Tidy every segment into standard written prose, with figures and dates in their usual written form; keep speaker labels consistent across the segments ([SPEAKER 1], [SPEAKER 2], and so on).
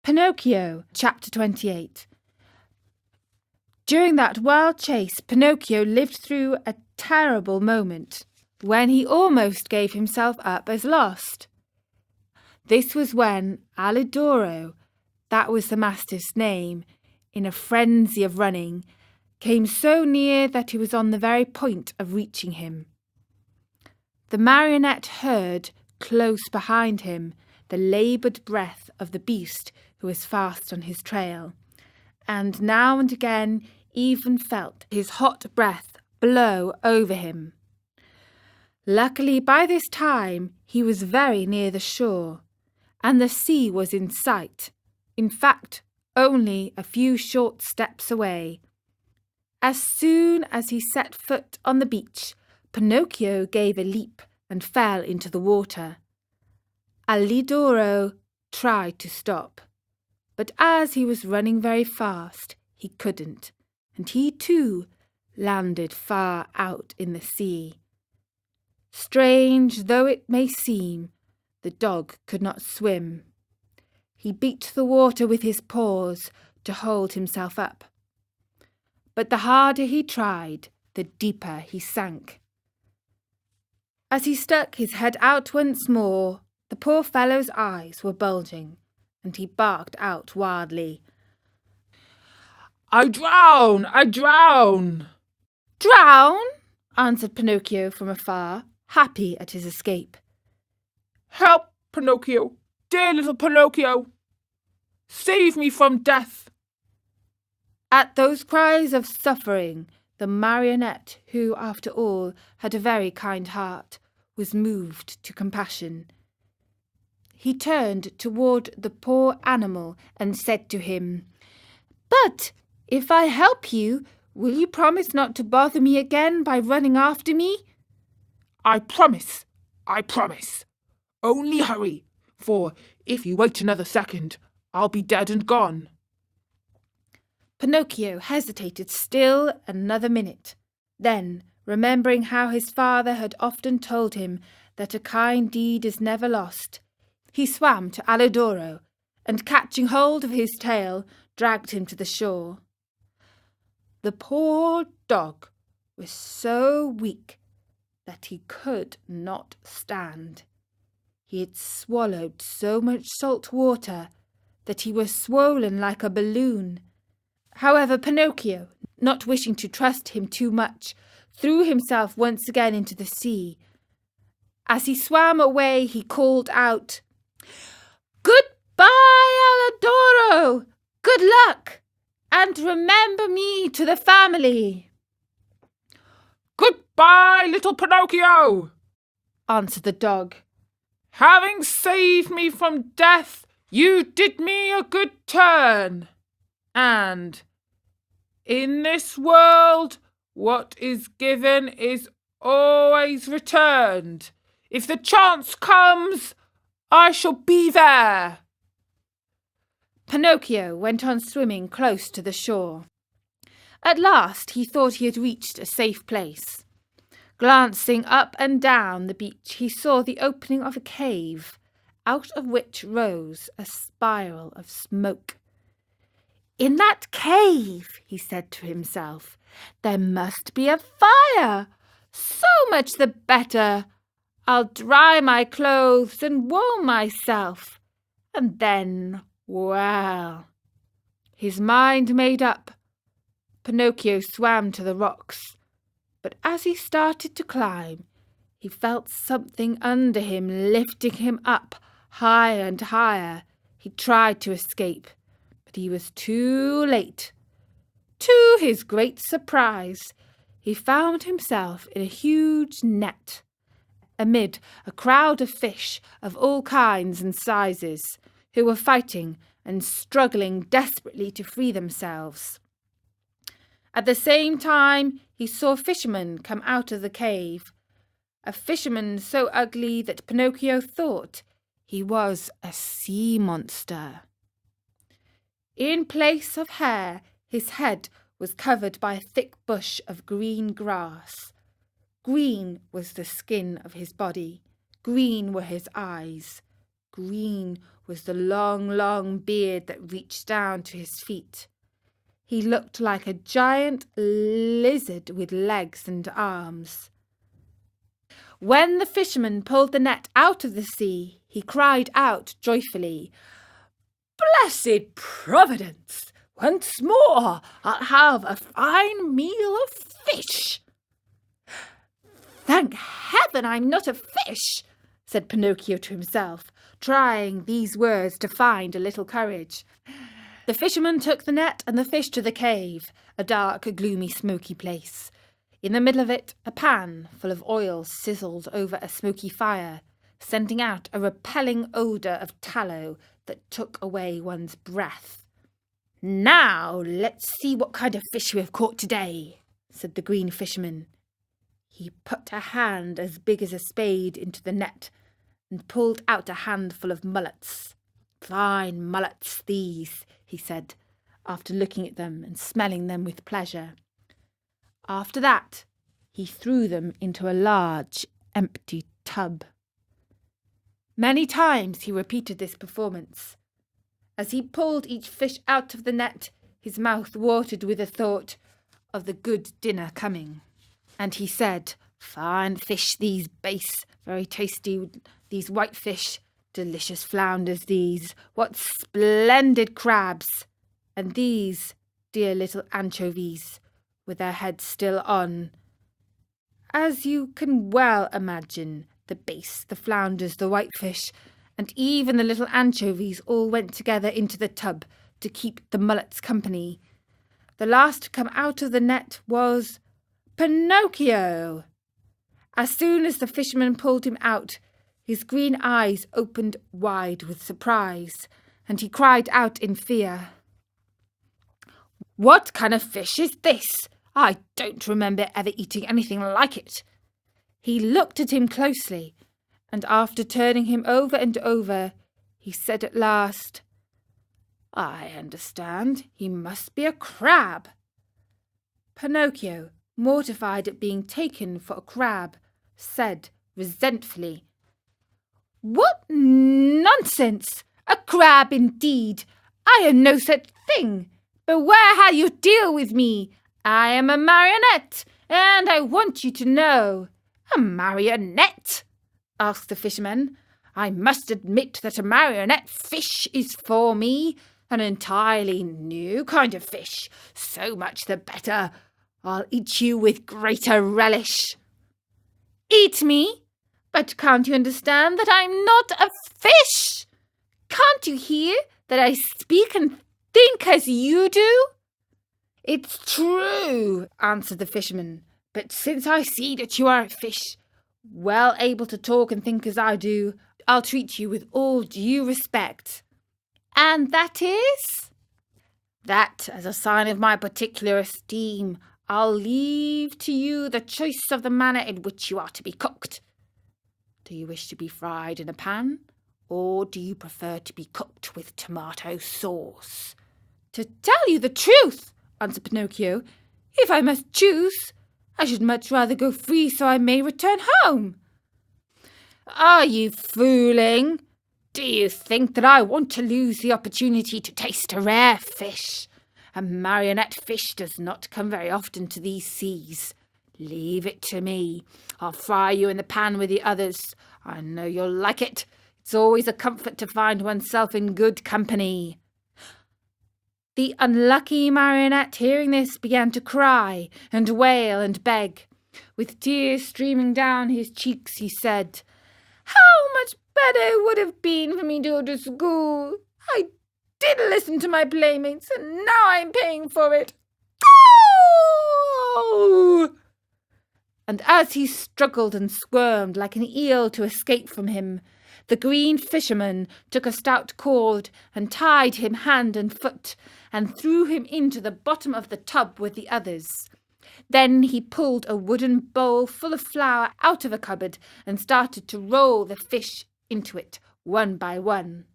[SPEAKER 1] Pinocchio, Chapter 28. During that wild chase, Pinocchio lived through a terrible moment when he almost gave himself up as lost. This was when Alidoro, that was the master's name, in a frenzy of running, came so near that he was on the very point of reaching him. The marionette heard, close behind him, the laboured breath of the beast who was fast on his trail, and now and again even felt his hot breath blow over him. Luckily, by this time he was very near the shore, and the sea was in sight, in fact, only a few short steps away. As soon as he set foot on the beach, Pinocchio gave a leap and fell into the water. Alidoro tried to stop, but as he was running very fast, he couldn't, and he too landed far out in the sea. Strange though it may seem, the dog could not swim. He beat the water with his paws to hold himself up. But the harder he tried, the deeper he sank. As he stuck his head out once more, the poor fellow's eyes were bulging, and he barked out wildly,
[SPEAKER 2] "I drown! I drown!"
[SPEAKER 1] "Drown?" answered Pinocchio from afar, happy at his escape.
[SPEAKER 2] "Help, Pinocchio! Dear little Pinocchio! Save me from death!"
[SPEAKER 1] At those cries of suffering, the marionette, who, after all, had a very kind heart, was moved to compassion. He turned toward the poor animal and said to him, "But if I help you, will you promise not to bother me again by running after me?"
[SPEAKER 2] I promise. Only hurry, for if you wait another second, I'll be dead and gone."
[SPEAKER 1] Pinocchio hesitated still another minute. Then, remembering how his father had often told him that a kind deed is never lost, he swam to Alidoro and, catching hold of his tail, dragged him to the shore. The poor dog was so weak that he could not stand. He had swallowed so much salt water that he was swollen like a balloon. However, Pinocchio, not wishing to trust him too much, threw himself once again into the sea. As he swam away, he called out, "Goodbye, Alidoro! Good luck! And remember me to the family."
[SPEAKER 2] "Goodbye, little Pinocchio!"
[SPEAKER 1] answered the dog.
[SPEAKER 2] "Having saved me from death, you did me a good turn. And in this world, what is given is always returned. If the chance comes, I shall be there."
[SPEAKER 1] Pinocchio went on swimming close to the shore. At last he thought he had reached a safe place. Glancing up and down the beach, he saw the opening of a cave, out of which rose a spiral of smoke. "In that cave," he said to himself, "there must be a fire. So much the better. I'll dry my clothes and warm myself, and then, well." His mind made up, Pinocchio swam to the rocks, but as he started to climb, he felt something under him lifting him up higher and higher. He tried to escape, but he was too late. To his great surprise, he found himself in a huge net, amid a crowd of fish of all kinds and sizes, who were fighting and struggling desperately to free themselves. At the same time, he saw a fisherman come out of the cave, a fisherman so ugly that Pinocchio thought he was a sea monster. In place of hair, his head was covered by a thick bush of green grass. Green was the skin of his body, green were his eyes, green was the long, long beard that reached down to his feet. He looked like a giant lizard with legs and arms. When the fisherman pulled the net out of the sea, he cried out joyfully, "Blessed Providence! Once more I'll have a fine meal of fish." "Thank heaven I'm not a fish," said Pinocchio to himself, trying these words to find a little courage. The fisherman took the net and the fish to the cave, a dark, gloomy, smoky place. In the middle of it, a pan full of oil sizzled over a smoky fire, sending out a repelling odour of tallow that took away one's breath. "Now let's see what kind of fish we have caught today," said the green fisherman. He put a hand as big as a spade into the net and pulled out a handful of mullets. "Fine mullets these," he said, after looking at them and smelling them with pleasure. After that, he threw them into a large, empty tub. Many times he repeated this performance. As he pulled each fish out of the net, his mouth watered with the thought of the good dinner coming. And he said, "Fine fish these, Base, very tasty, these white fish, delicious flounders these, what splendid crabs, and these dear little anchovies, with their heads still on." As you can well imagine, the Base, the flounders, the whitefish, and even the little anchovies all went together into the tub to keep the mullets company. The last to come out of the net was Pinocchio. As soon as the fisherman pulled him out, his green eyes opened wide with surprise, and he cried out in fear, "What kind of fish is this? I don't remember ever eating anything like it." He looked at him closely, and after turning him over and over, he said at last, "I understand. He must be a crab." Pinocchio, mortified at being taken for a crab, said resentfully, "What nonsense! A crab indeed! I am no such thing. Beware how you deal with me. I am a marionette, and I want you to know." "A marionette?" asked the fisherman. "I must admit that a marionette fish is for me an entirely new kind of fish. So much the better. I'll eat you with greater relish." "Eat me? But can't you understand that I'm not a fish? Can't you hear that I speak and think as you do?" "It's true," answered the fisherman, "but since I see that you are a fish, well able to talk and think as I do, I'll treat you with all due respect." "And that is?" "That, as a sign of my particular esteem, I'll leave to you the choice of the manner in which you are to be cooked. Do you wish to be fried in a pan, or do you prefer to be cooked with tomato sauce?" "To tell you the truth," answered Pinocchio, "if I must choose, I should much rather go free so I may return home." "Are you fooling? Do you think that I want to lose the opportunity to taste a rare fish? A marionette fish does not come very often to these seas. Leave it to me. I'll fry you in the pan with the others. I know you'll like it. It's always a comfort to find oneself in good company." The unlucky marionette, hearing this, began to cry and wail and beg. With tears streaming down his cheeks, he said, "How much better it would have been for me to go to school. I did listen to my playmates, and now I'm paying for it. Oh!" And as he struggled and squirmed like an eel to escape from him, the green fisherman took a stout cord and tied him hand and foot and threw him into the bottom of the tub with the others. Then he pulled a wooden bowl full of flour out of a cupboard and started to roll the fish into it one by one.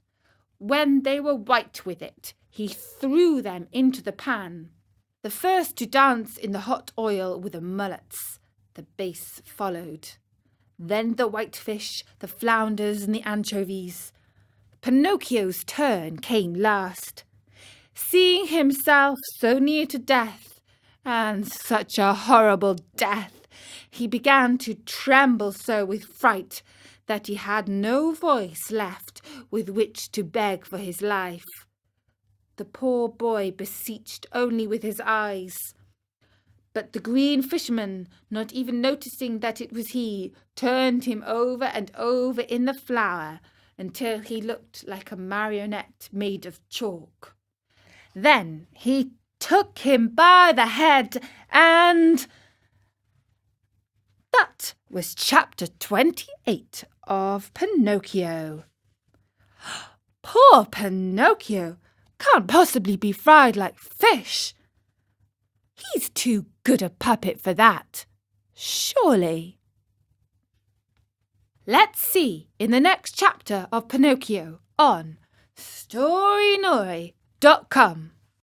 [SPEAKER 1] When they were white with it, he threw them into the pan. The first to dance in the hot oil were the mullets. The Base followed. Then the whitefish, the flounders, and the anchovies. Pinocchio's turn came last. Seeing himself so near to death, and such a horrible death, he began to tremble so with fright that he had no voice left with which to beg for his life. The poor boy beseeched only with his eyes. But the green fisherman, not even noticing that it was he, turned him over and over in the flour until he looked like a marionette made of chalk. Then he took him by the head and... That was chapter 28 of Pinocchio. Poor Pinocchio! Can't possibly be fried like fish. He's too good a puppet for that, surely. Let's see in the next chapter of Pinocchio on storynori.com.